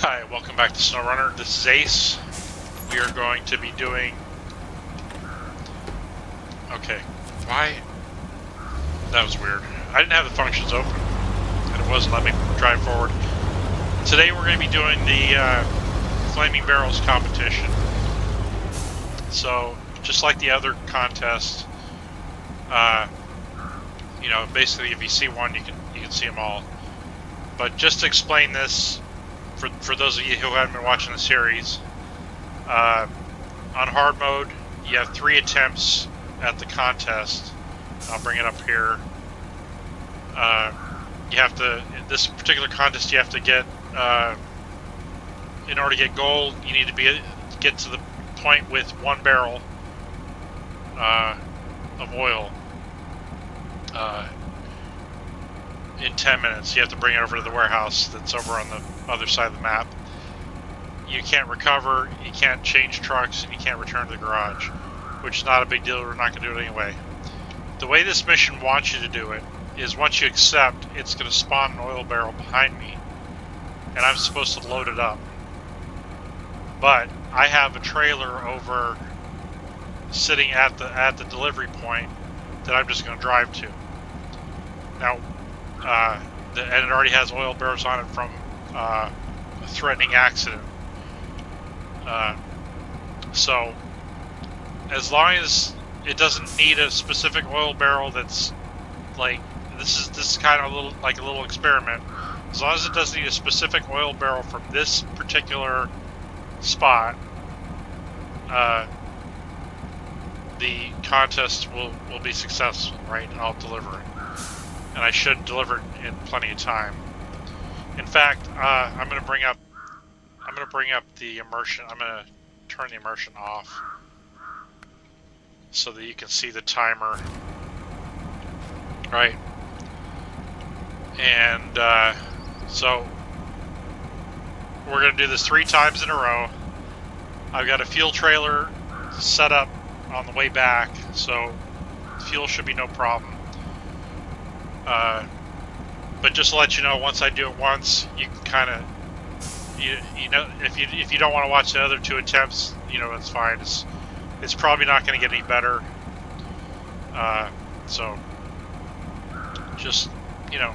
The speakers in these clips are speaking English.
Hi, welcome back to SnowRunner. This is Ace. We are going to be doing... Okay, why? That was weird. I didn't have the functions open, and it wasn't letting me drive forward. Today we're going to be doing the Flaming Barrels competition. So, just like the other contest, you know, basically if you see one, you can see them all. But just to explain this, for those of you who haven't been watching the series, on hard mode, you have 3 attempts at the contest. I'll bring it up here. You have to, in this particular contest, you have to get, in order to get gold, you need to get to the point with 1 barrel of oil in 10 minutes. You have to bring it over to the warehouse that's over on the other side of the map. You can't recover, you can't change trucks, and you can't return to the garage, which is not a big deal. We're not going to do it anyway. The way this mission wants you to do it is once you accept, it's going to spawn an oil barrel behind me, and I'm supposed to load it up. But I have a trailer over sitting at the delivery point that I'm just going to drive to. Now, and it already has oil barrels on it from a threatening accident. So, as long as it doesn't need a specific oil barrel that's like, this is kind of a little experiment. As long as it doesn't need a specific oil barrel from this particular spot, the contest will be successful, right? I'll deliver it. And I should deliver it in plenty of time. In fact, I'm going to bring up the immersion. I'm going to turn the immersion off so that you can see the timer. Right. And so we're going to do this 3 times in a row. I've got a fuel trailer set up on the way back, so fuel should be no problem. But just to let you know, once I do it once, you can kind of, you know, if you don't want to watch the other 2 attempts, you know, that's fine. It's probably not going to get any better. So just, you know,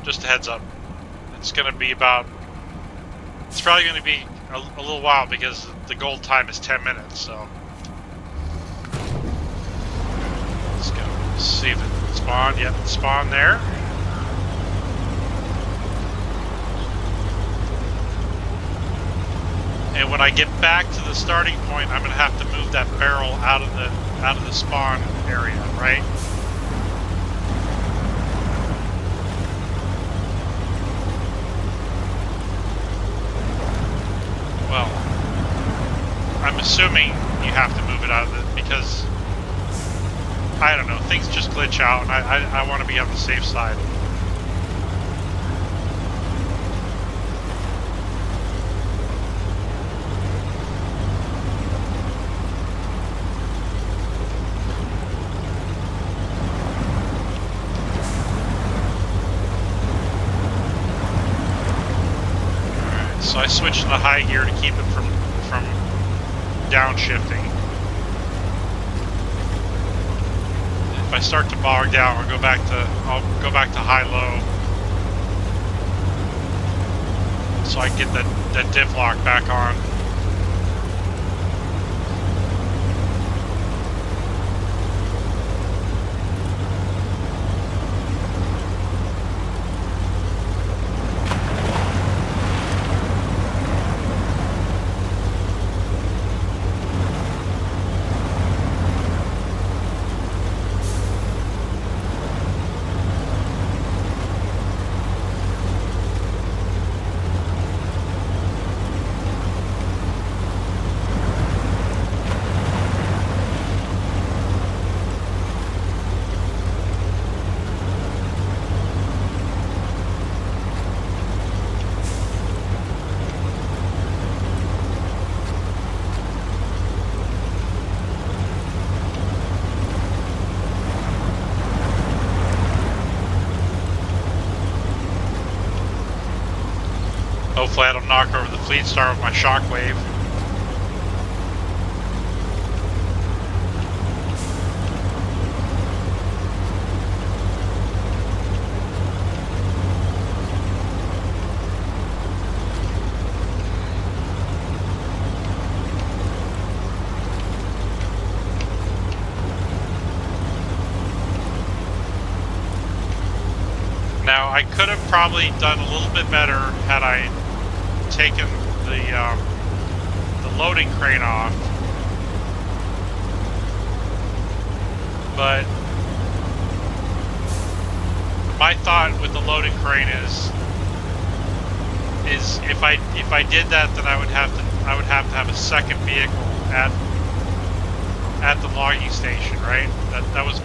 just a heads up. It's going to be it's probably going to be a little while because the gold time is 10 minutes. So let's go see if it spawned. Yep, it spawned there. And when I get back to the starting point, I'm going to have to move that barrel out of the spawn area, right? Well, I'm assuming you have to move it out of it because, I don't know, things just glitch out, and I want to be on the safe side. So I switched to the high gear to keep it from downshifting. If I start to bog down, I'll go back to high-low, so I can get that diff lock back on. Hopefully I don't knock over the Fleet Star with my shockwave. Now, I could have probably done a little bit better had I taken the loading crane off, but my thought with the loading crane is if I did that, then I would have to have a second vehicle at the logging station, right? That was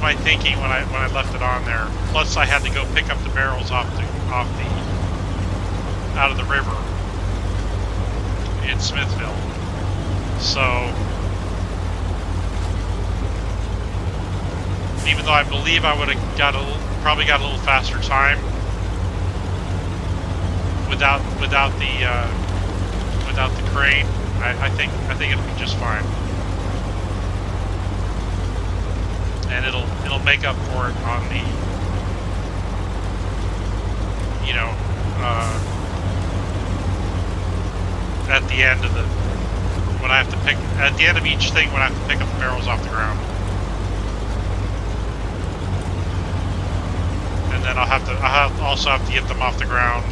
my thinking when I left it on there. Plus, I had to go pick up the barrels out of the river in Smithville. So, even though I believe I would have probably got a little faster time without the crane, I think it'll be just fine. And it'll make up for it on the, you know, at the end of at the end of each thing when I have to pick up the barrels off the ground. And then I'll also have to get them off the ground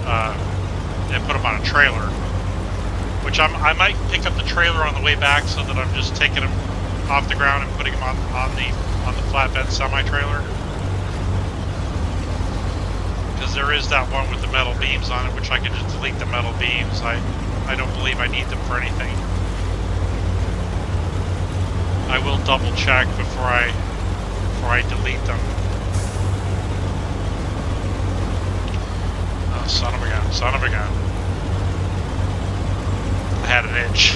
and put them on a trailer, which I might pick up the trailer on the way back so that I'm just taking them off the ground and putting them on the flatbed semi-trailer, because there is that one with the metal beams on it, which I can just delete the metal beams. I don't believe I need them for anything. I will double check before I delete them. Oh, son of a gun. I had an itch.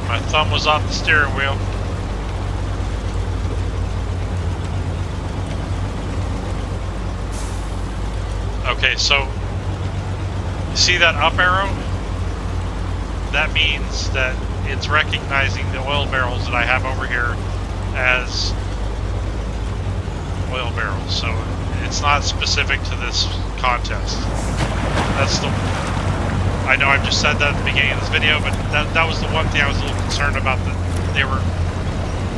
My thumb was off the steering wheel. Okay, so you see that up arrow? That means that it's recognizing the oil barrels that I have over here as oil barrels. So it's not specific to this contest. I know I've just said that at the beginning of this video, but that was the one thing I was a little concerned about, that they were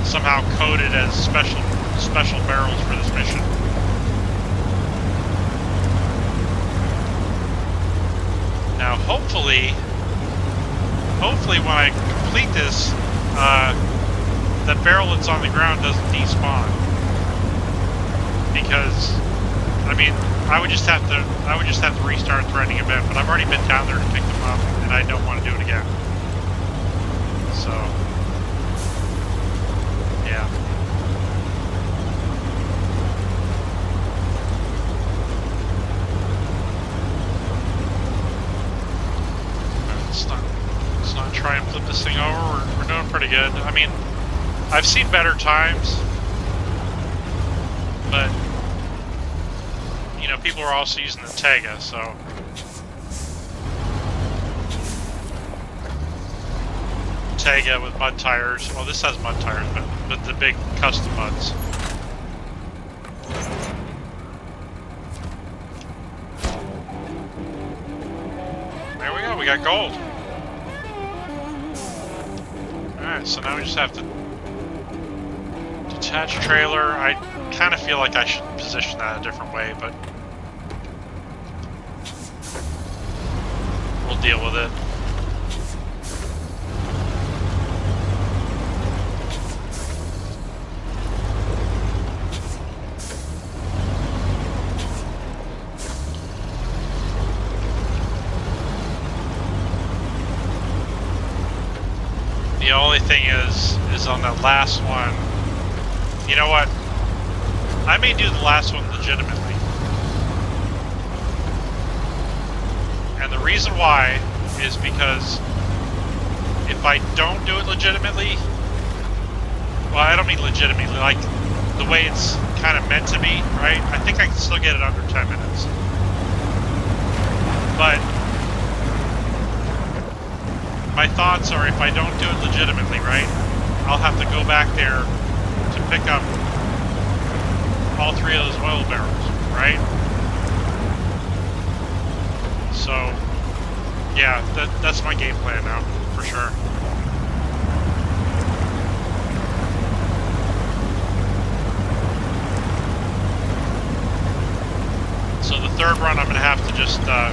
somehow coded as special barrels for this mission. Now, hopefully when I complete this, that barrel that's on the ground doesn't despawn, because I mean, I would just have to restart threading event, but I've already been down there to pick them up, and I don't want to do it again. So, yeah. Let's not try and flip this thing over. We're doing pretty good. I mean, I've seen better times, but you know, people are also using the Tega, so Tega with mud tires. Well, this has mud tires, but the big custom muds. There we go. We got gold. All right, so now we just have to detach trailer. I kind of feel like I should position that a different way, but we'll deal with it. The only thing is on that last one, you know what? I may do the last one legitimately. And the reason why is because if I don't do it legitimately, Well, I don't mean legitimately, like the way it's kind of meant to be, right? I think I can still get it under 10 minutes. But my thoughts are, if I don't do it legitimately, right, I'll have to go back there to pick up all 3 of those oil barrels, right? So, yeah, that's my game plan now, for sure. So the third run, I'm gonna have to just, I'm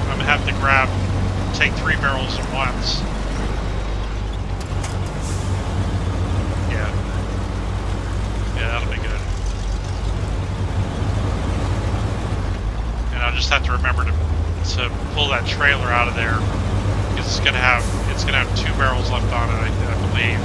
gonna have to take 3 barrels at once. Yeah. Yeah, that'll be good. And I'll just have to remember to pull that trailer out of there, because it's gonna have 2 barrels left on it, I believe.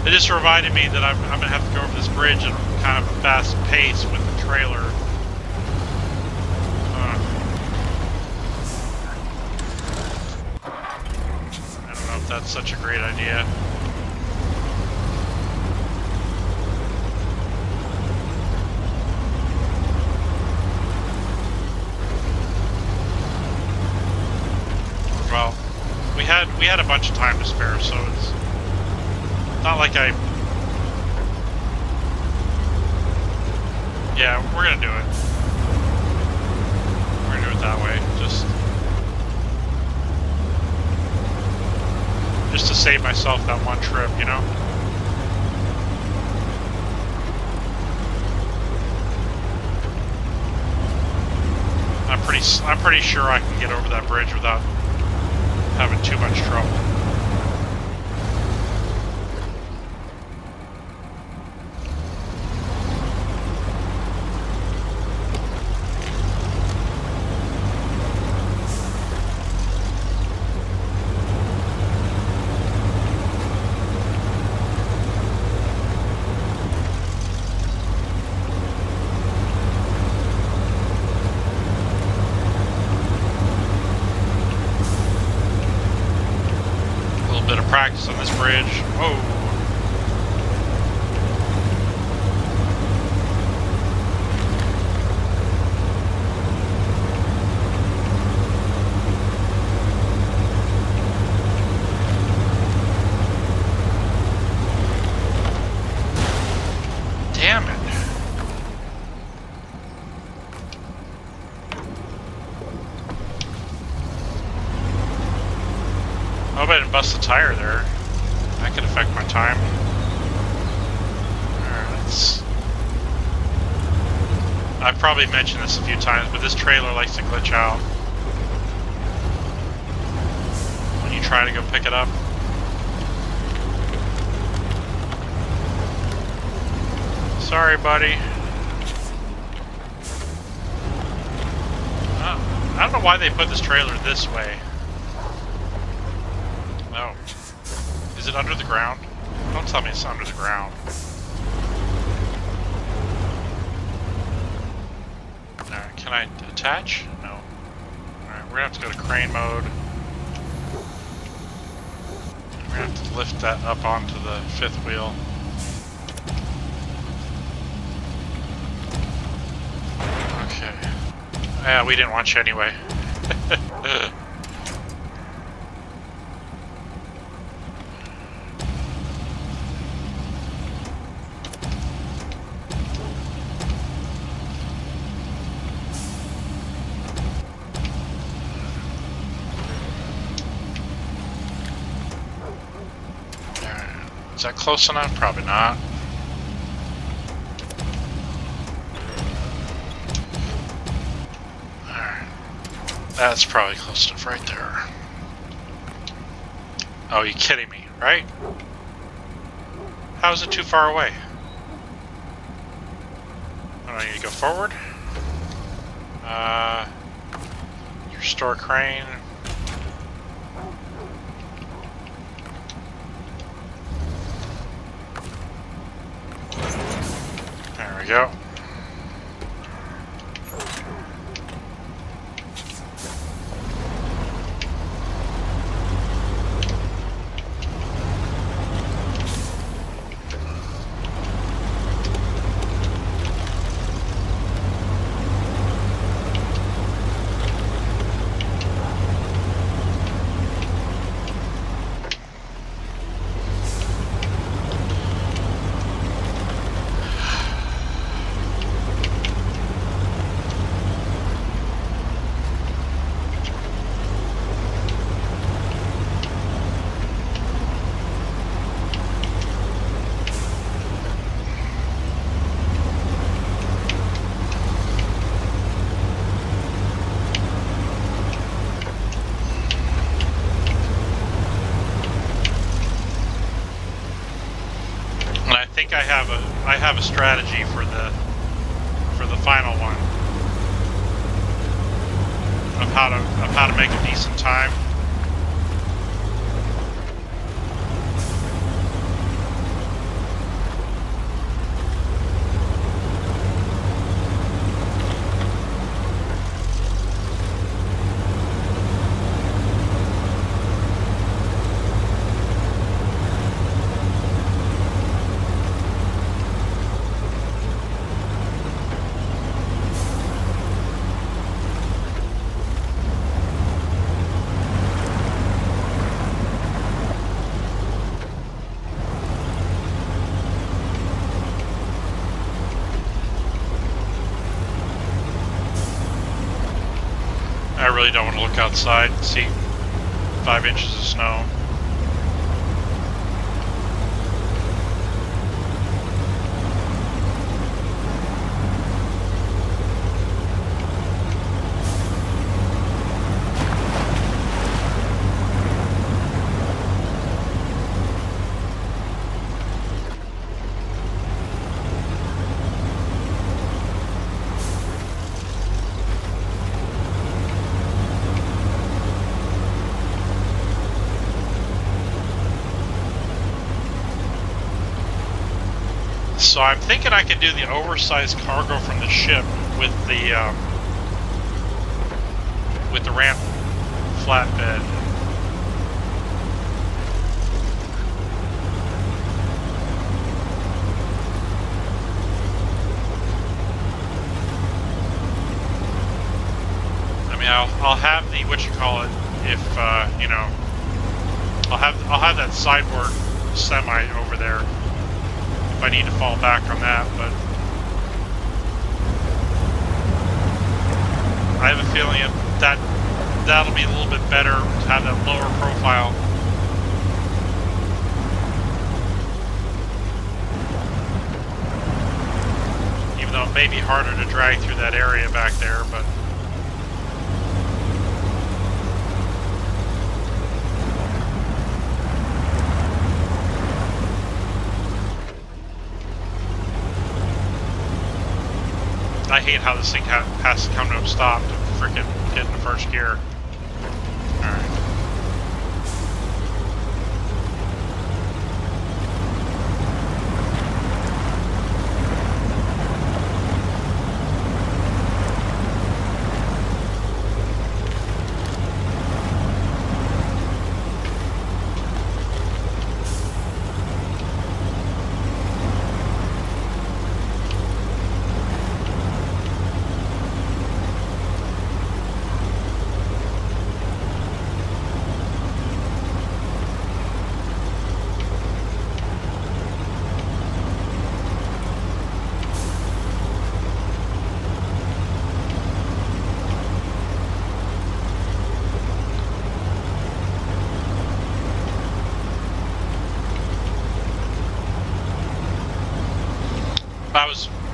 It just reminded me that I'm going to have to go over this bridge at kind of a fast pace with the trailer. I don't know if that's such a great idea. Well, we had a bunch of time to spare, so it's not like yeah, we're gonna do it. We're gonna do it that way, just to save myself that one trip, you know? I'm pretty sure I can get over that bridge without having too much trouble. Practice on this bridge. Whoa. Damn it. I hope I didn't bust the tire there. That could affect my time. Alright, I've probably mentioned this a few times, but this trailer likes to glitch out when you try to go pick it up. Sorry, buddy. I don't know why they put this trailer this way. No. Is it under the ground? Don't tell me it's under the ground. Alright, can I attach? No. Alright, we're gonna have to go to crane mode. We're gonna have to lift that up onto the 5th wheel. Okay. Yeah, we didn't want you anyway. Is that close enough? Probably not. Alright. That's probably close enough right there. Oh, you kidding me, right? How is it too far away? I need to go forward. Restore crane. go. I have a strategy for the final one of how to make a decent time. I really don't want to look outside and see 5 inches of snow. So I'm thinking I can do the oversized cargo from the ship with the ramp flatbed. I mean, I'll have the if you know, I'll have that sideboard semi over there. I need to fall back on that, but I have a feeling that'll be a little bit better to have that lower profile. Even though it may be harder to drag through that area back there, but I hate how this thing has to come to a stop to freaking get in the first gear. Alright.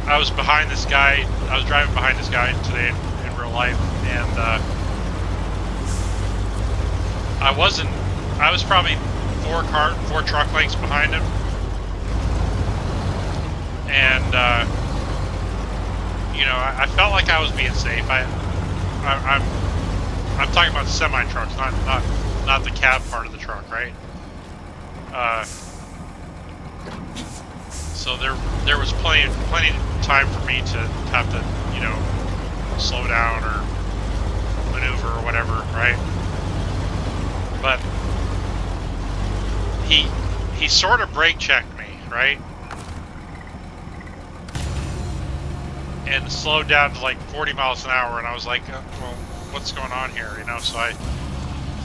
I was behind this guy. I was driving behind this guy today in real life, and I was probably four truck lengths behind him, and you know, I felt like I was being safe. I'm talking about semi trucks, not the cab part of the truck, right? So there was plenty of time for me to have to, you know, slow down or maneuver or whatever, right? But he sort of brake checked me, right? And slowed down to like 40 miles an hour, and I was like, well, what's going on here, you know? So I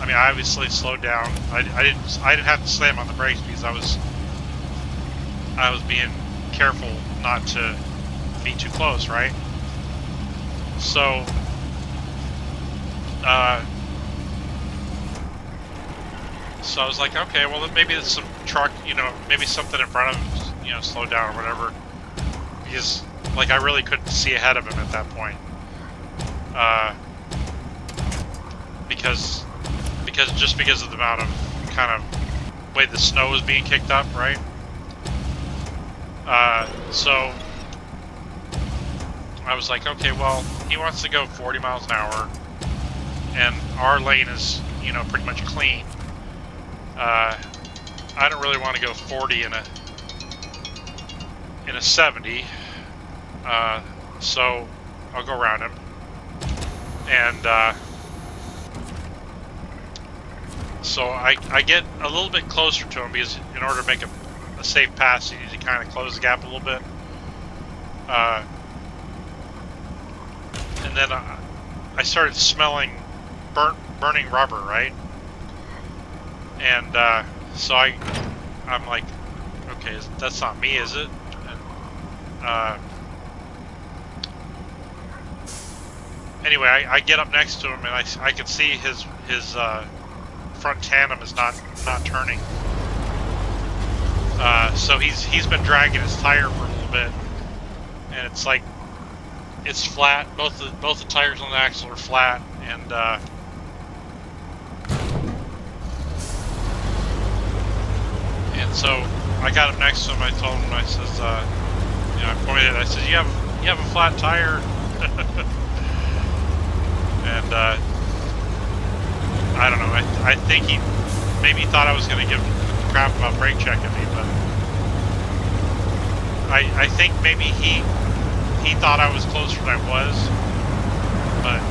mean, I obviously slowed down. I didn't have to slam on the brakes because I was being careful not to be too close, right? So so I was like, okay, well, maybe it's some truck, you know, maybe something in front of him, you know, slowed down or whatever, because like I really couldn't see ahead of him at that point, because of the amount of kind of way the snow was being kicked up, right? So I was like, okay, well, he wants to go 40 miles an hour, and our lane is, you know, pretty much clean. I don't really want to go 40 in a 70, so I'll go around him, and so I get a little bit closer to him because in order to make a safe pass, you need to kind of close the gap a little bit. And then I started smelling burning rubber, right? And so I'm like, okay, that's not me, is it? And, anyway, I get up next to him, and I can see his front tandem is not turning. So he's been dragging his tire for a little bit, and it's like it's flat. Both the tires on the axle are flat, and so I got up next to him. I told him, I says, you know, I pointed. I said, you have a flat tire, and I don't know. I think he maybe thought I was going to give crap about brake checking me, but I think maybe he thought I was closer than I was, but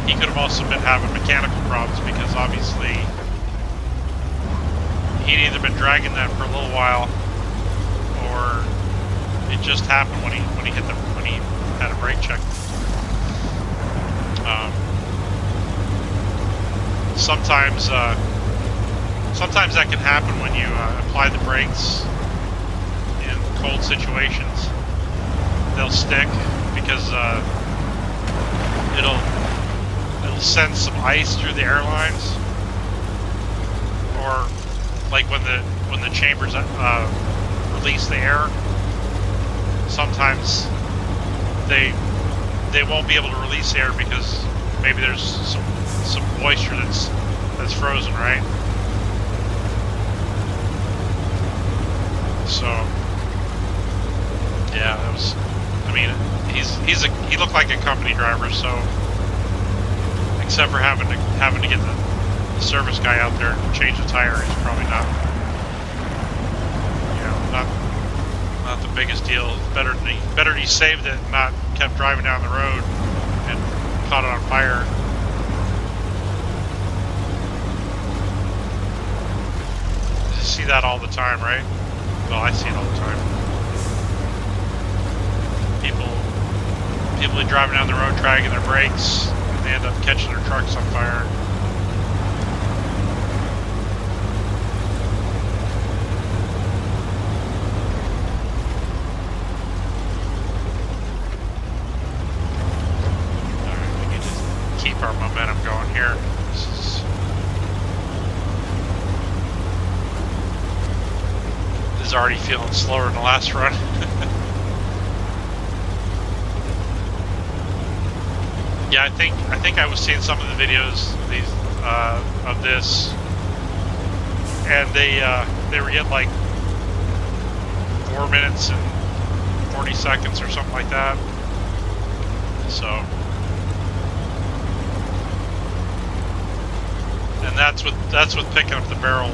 he could have also been having mechanical problems because obviously he'd either been dragging that for a little while, or it just happened when he had a brake check. Sometimes that can happen when you apply the brakes in cold situations. They'll stick because it'll send some ice through the airlines, or like when the chambers release the air. Sometimes they won't be able to release air because maybe there's some moisture that's frozen, right? So yeah, that was. I mean, he looked like a company driver, so except for having to get the service guy out there to change the tire, he's probably not, you know, not the biggest deal. Better he saved it and not kept driving down the road and caught it on fire. You see that all the time, right? Well, I see it all the time. People are driving down the road, dragging their brakes, and they end up catching their trucks on fire. Alright, we can just keep our momentum going here. This is already feeling slower than the last run. Yeah, I think I was seeing some of the videos of this, and they were getting like 4 minutes and 40 seconds or something like that. So, and that's with picking up the barrel,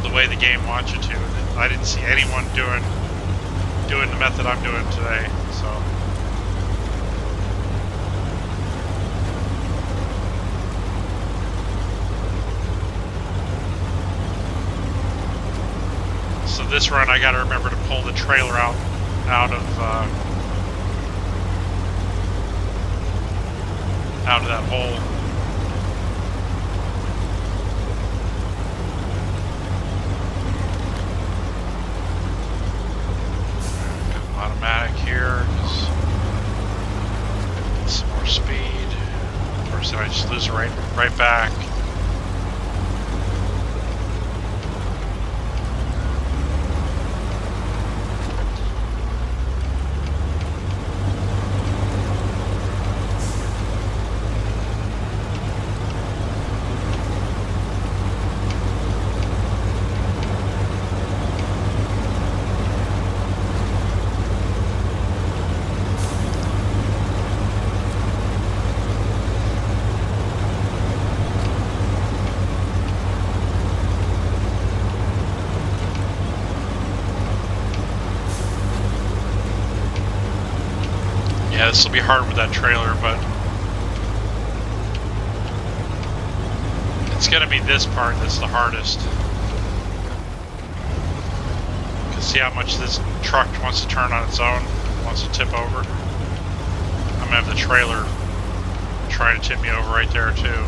the way the game wants you to. I didn't see anyone doing the method I'm doing today, so. So this run, I got to remember to pull the trailer out of that hole. Automatic here, just get some more speed. Of course, then I just lose it right back. Yeah, this will be hard with that trailer, but it's gonna be this part that's the hardest. You can see how much this truck wants to turn on its own, wants to tip over. I'm gonna have the trailer trying to tip me over right there too.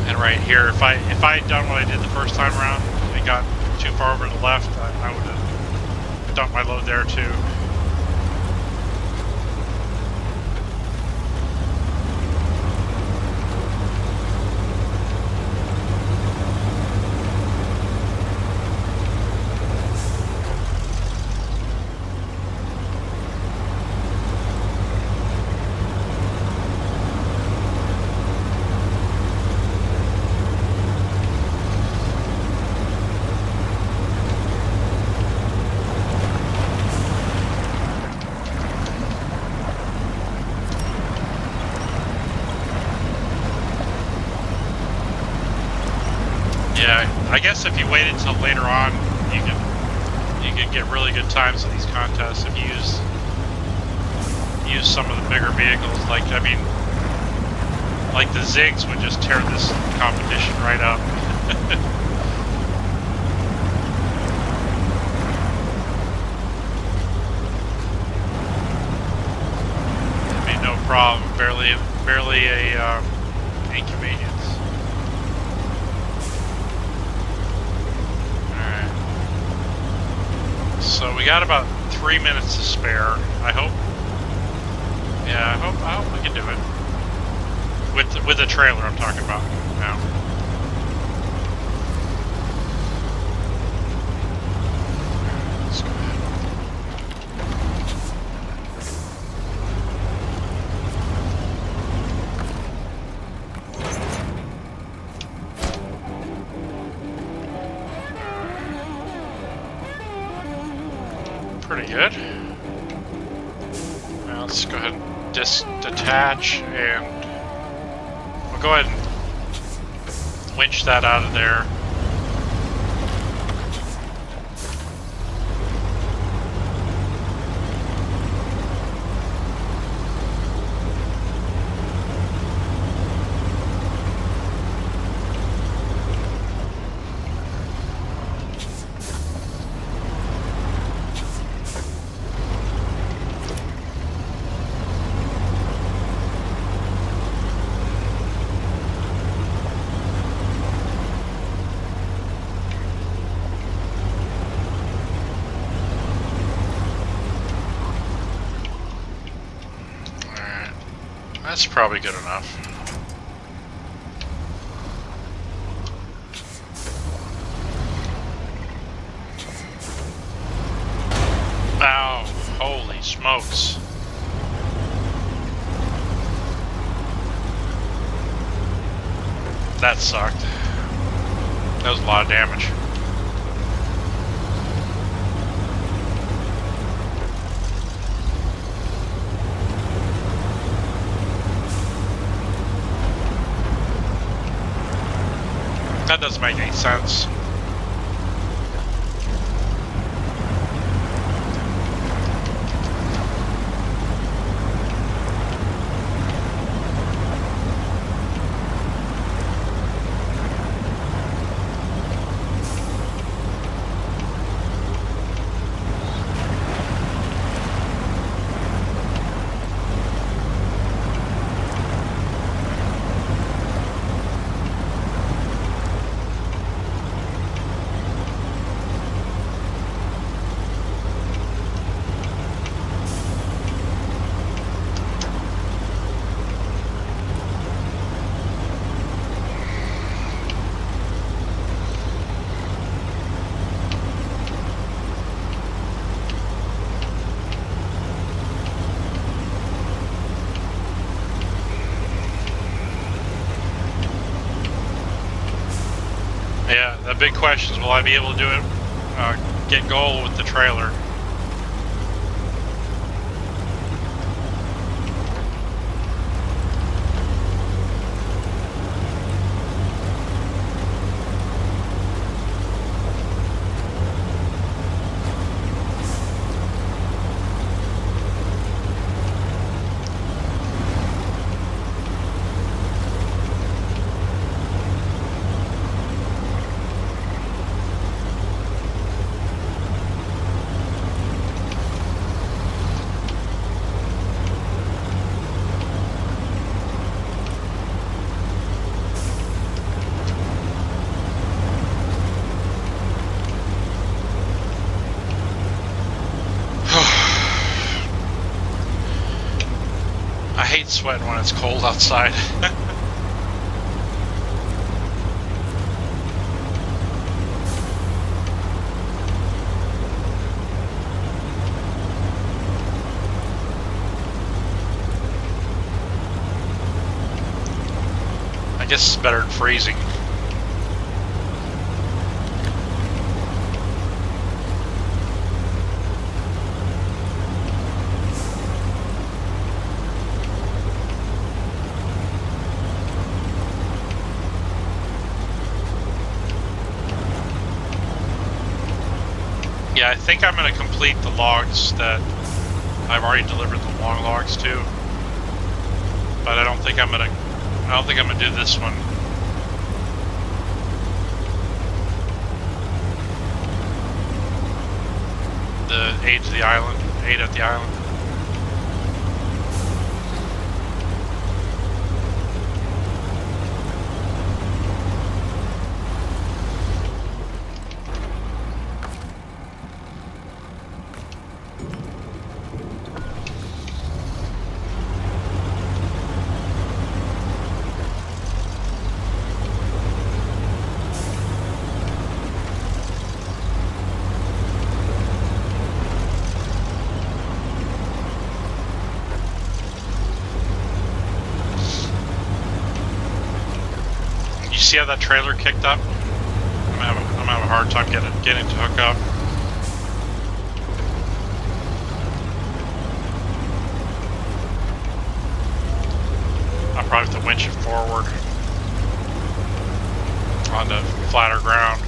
And right here, if I had done what I did the first time around and got too far over to the left, I would have dumped my load there too. Yeah, I guess if you waited until later on, you could get really good times in these contests if you use some of the bigger vehicles. Like, I mean, like the Zigs would just tear this competition right up. I mean, no problem. Barely a inconvenience. So we got about 3 minutes to spare. I hope we can do it. With the trailer I'm talking about now. Let's go ahead. Pretty good. Now let's go ahead and detach, and we'll go ahead and winch that out of there. That's probably good enough. Ow, holy smokes. That sucked. That was a lot of damage. That doesn't make any sense. Yeah, the big question is, will I be able to do it, get goal with the trailer? I hate sweating when it's cold outside. I guess it's better than freezing. Yeah, I think I'm going to complete the logs that I've already delivered the long logs to, but I don't think I'm going to do this one. The aid to the island, aid at the island. See how that trailer kicked up? I'm having a hard time getting to hook up. I'll probably have to winch it forward onto flatter ground.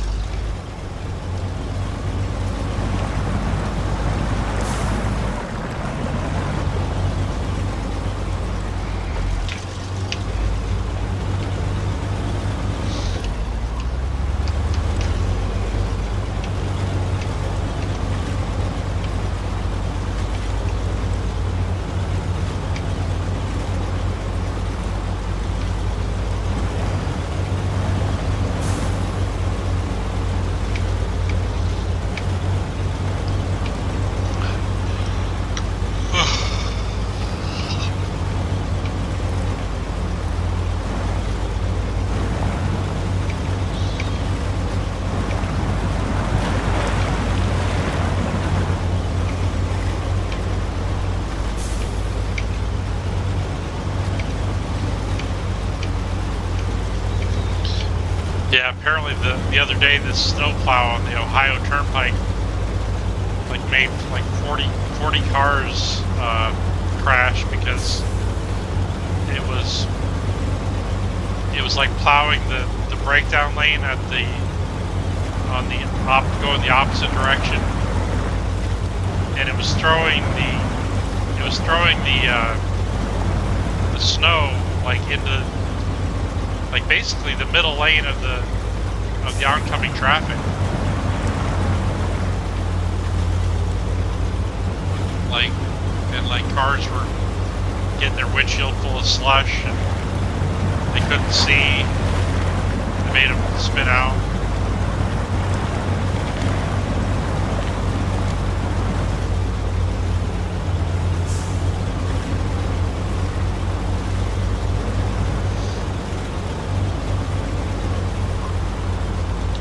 Yeah, apparently the other day the snowplow on the Ohio Turnpike made 40 cars crash because it was like plowing the breakdown lane at going the opposite direction, and it was throwing the snow like into like basically the middle lane of the oncoming traffic. Like cars were getting their windshield full of slush and they couldn't see. It made them spin out.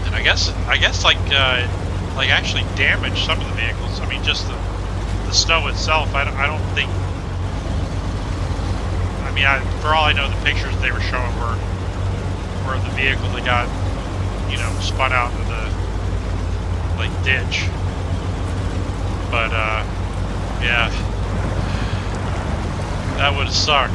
And I guess like actually damaged some of the vehicles. I mean, just the snow itself. I don't think. I mean, for all I know, the pictures they were showing were the vehicle that got, you know, spun out into the like ditch. But yeah, that would suck.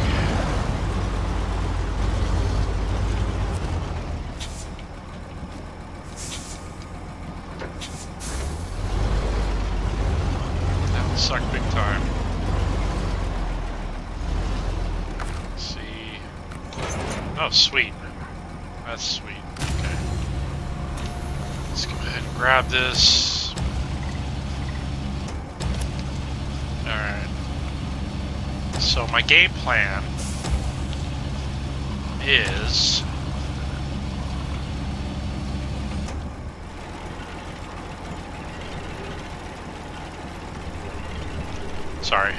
Suck big time. Let's see. Oh, sweet. That's sweet. Okay. Let's go ahead and grab this. Alright. So my game plan is... Sorry.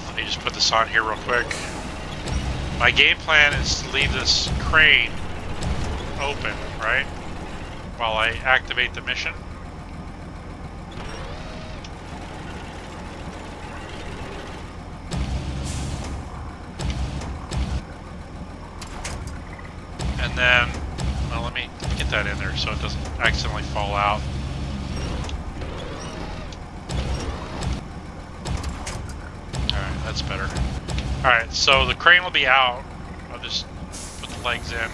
Let me just put this on here real quick. My game plan is to leave this crane open, right? While I activate the mission. And then, well, let me get that in there so it doesn't accidentally fall out. That's better. Alright, so the crane will be out. I'll just put the legs in.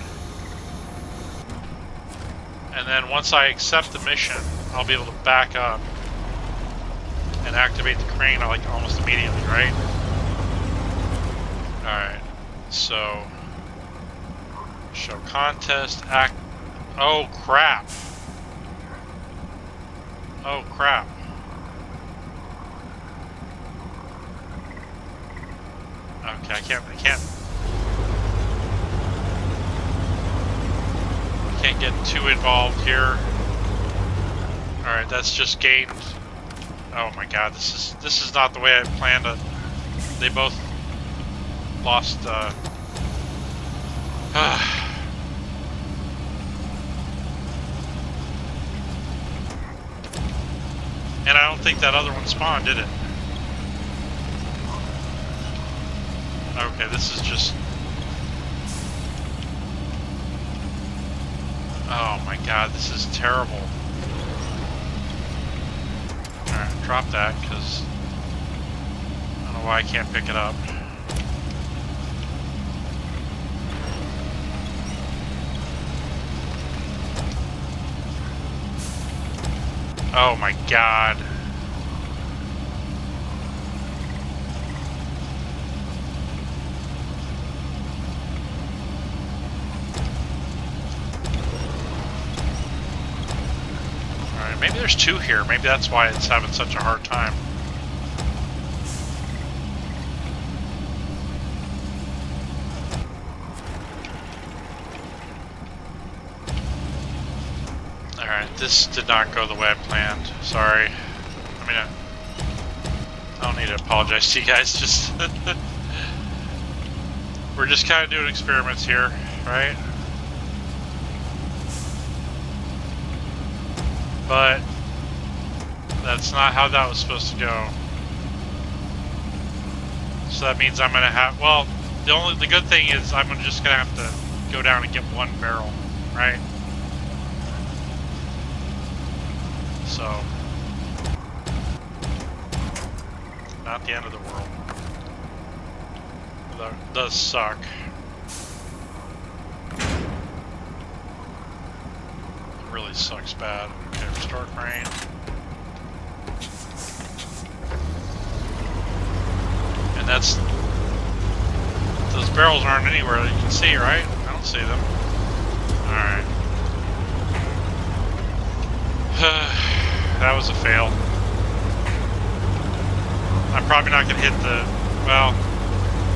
And then once I accept the mission, I'll be able to back up and activate the crane like almost immediately, right? Alright, so show contest, act. Oh crap. Oh crap. Okay, I can't get too involved here. Alright, that's just gained. Oh my god, this is not the way I planned it. They both lost and I don't think that other one spawned, did it? Okay, this is just... Oh my god, this is terrible. Alright, drop that, because... I don't know why I can't pick it up. Oh my god. Maybe there's two here. Maybe that's why it's having such a hard time. Alright, this did not go the way I planned. Sorry. I mean, I don't need to apologize to you guys. Just we're just kind of doing experiments here, right? But that's not how that was supposed to go. So that means I'm gonna have, well, the good thing is I'm just gonna have to go down and get one barrel, right? So not the end of the world. That does suck. really sucks bad. Okay, restore crane. And that's... Those barrels aren't anywhere that you can see, right? I don't see them. Alright. That was a fail. I'm probably not going to hit the... Well,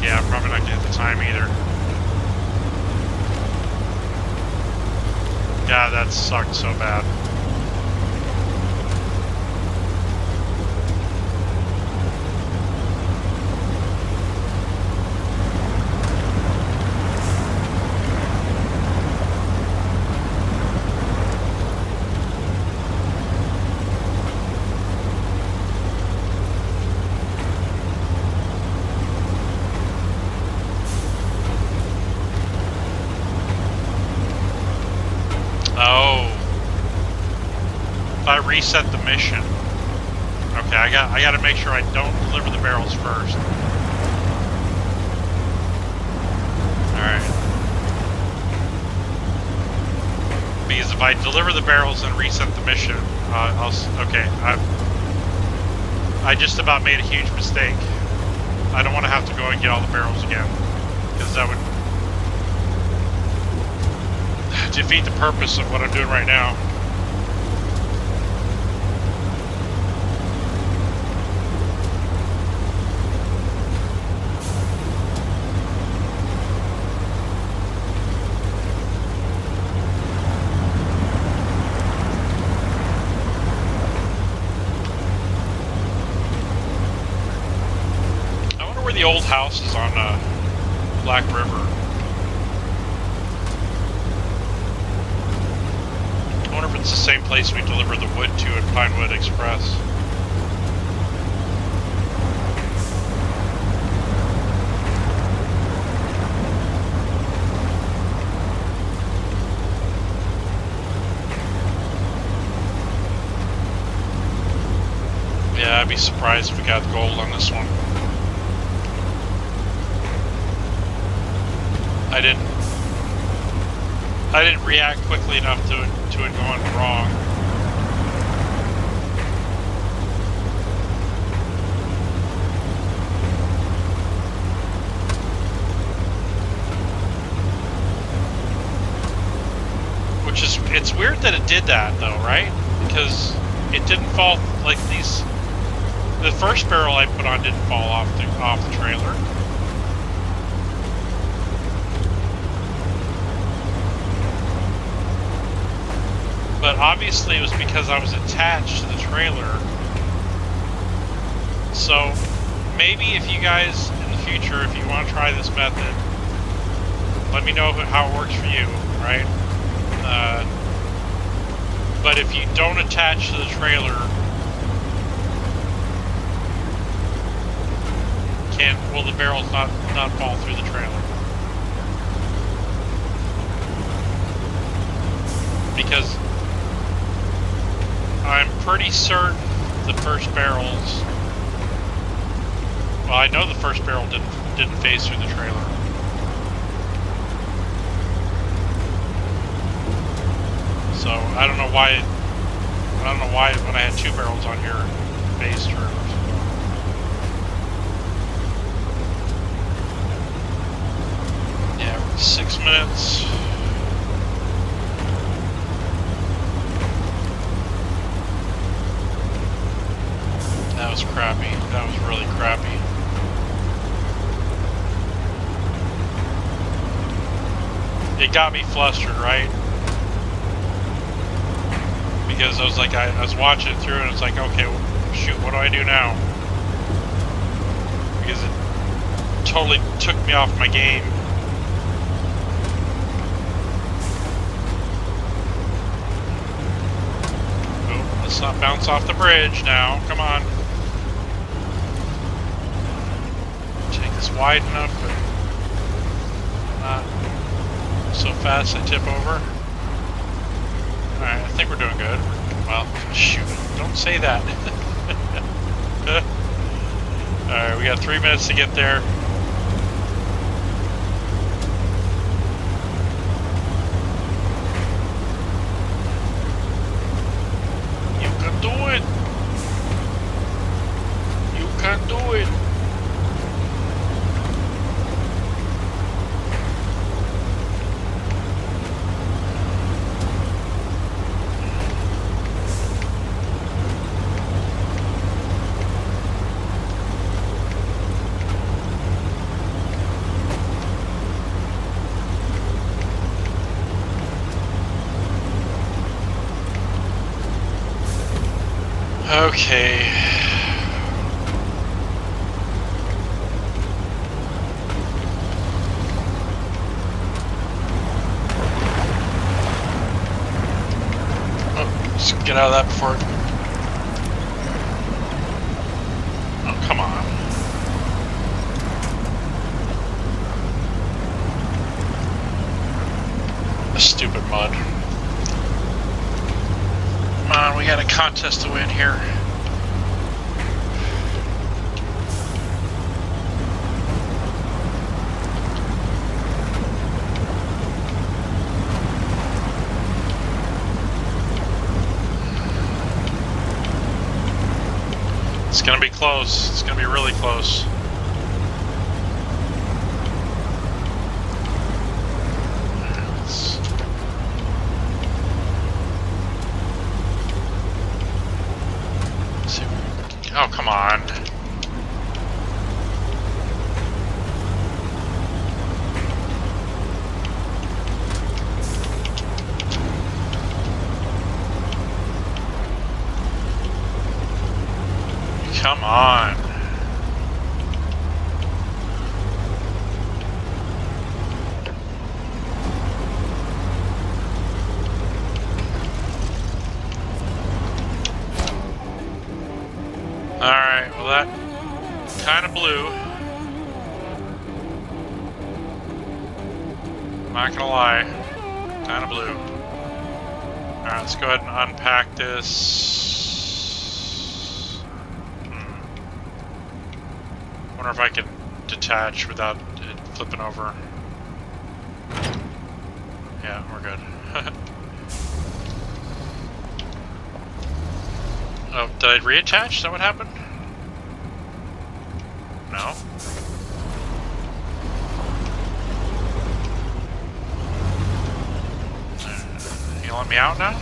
yeah, I'm probably not going to hit the time either. God, that sucked so bad. Reset the mission. Okay, I got to make sure I don't deliver the barrels first. All right. Because if I deliver the barrels and reset the mission, okay. I just about made a huge mistake. I don't want to have to go and get all the barrels again, because that would defeat the purpose of what I'm doing right now. The old house is on Black River. I wonder if it's the same place we delivered the wood to at Pinewood Express. Yeah, I'd be surprised if we got gold on this one. I didn't react quickly enough to it going wrong. Which is, it's weird that it did that though, right? Because it didn't fall like these. The first barrel I put on didn't fall off the trailer. But obviously it was because I was attached to the trailer. So maybe if you guys in the future, if you want to try this method, let me know how it works for you, right? But if you don't attach to the trailer, will the barrels not fall through the trailer? Because I'm pretty certain the first barrels... Well, I know the first barrel didn't phase through the trailer. So I don't know why when I had two barrels on here it phased through. Yeah, 6 minutes. That was crappy. That was really crappy. It got me flustered, right? Because I was like, I was watching it through and it's like, okay, well, shoot, what do I do now? Because it totally took me off my game. Oh, let's not bounce off the bridge now. Come on. Take this wide enough, but not so fast I tip over. Alright, I think we're doing good. Well, shoot, don't say that. Alright, we got 3 minutes to get there. Okay. Oh, just get out of that before. Oh, come on. The stupid mud. Come on, we got a contest to win here. It's gonna be close. It's gonna be really close. Oh, come on. Come on. Alright, well that kind of blew. I'm not gonna lie. Kind of blew. Alright, let's go ahead and unpack this. Wonder if I can detach without it flipping over. Yeah, we're good. Oh, did I reattach? Is that what happened? No? You let me out now?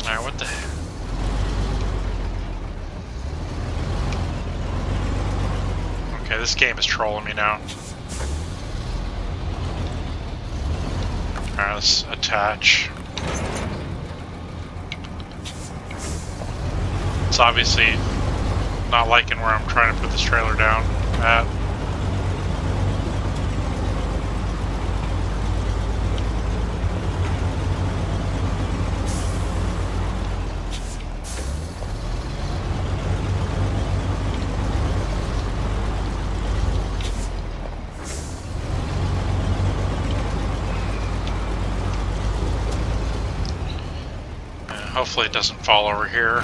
Alright, what the heck? Okay, this game is trolling me now. Alright, let's attach. It's obviously not liking where I'm trying to put this trailer down at. Hopefully it doesn't fall over here.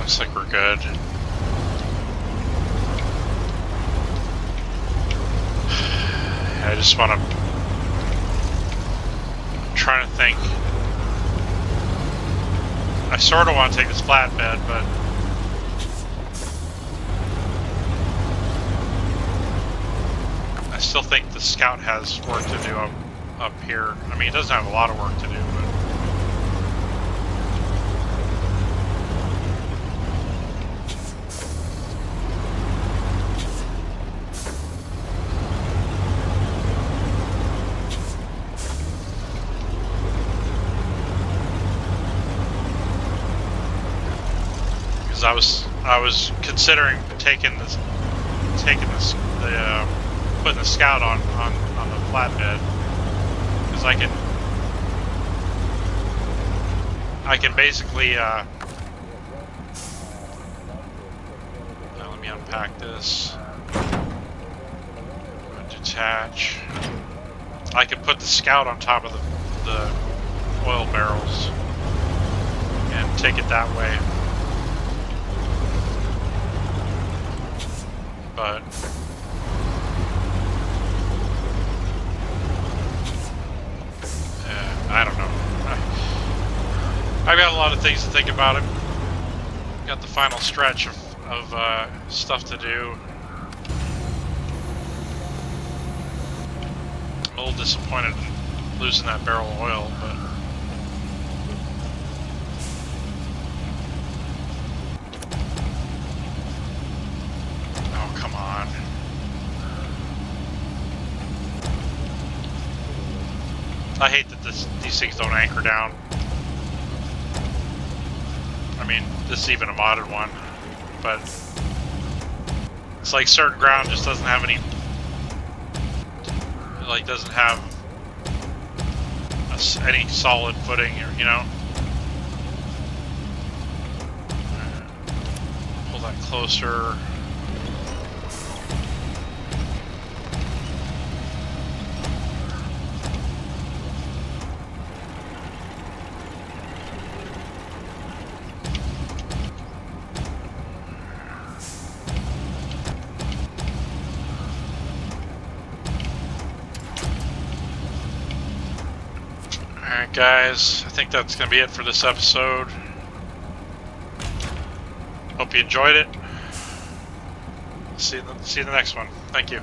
Looks like we're good. I just want to... I'm trying to think. I sort of want to take this flatbed, but... I still think the Scout has work to do up here. I mean, it doesn't have a lot of work to do, but... Because I was considering putting the Scout on the flatbed. I can basically let me unpack this. Detach. I can put the Scout on top of the oil barrels and take it that way. But I don't know. I've got a lot of things to think about it. Got the final stretch of stuff to do. I'm a little disappointed in losing that barrel of oil, but... Oh, come on. I hate that these things don't anchor down. I mean, this is even a modded one, but it's like certain ground just doesn't have any, like doesn't have any solid footing, or you know. Pull that closer. Alright guys, I think that's going to be it for this episode. Hope you enjoyed it. See you in the next one. Thank you.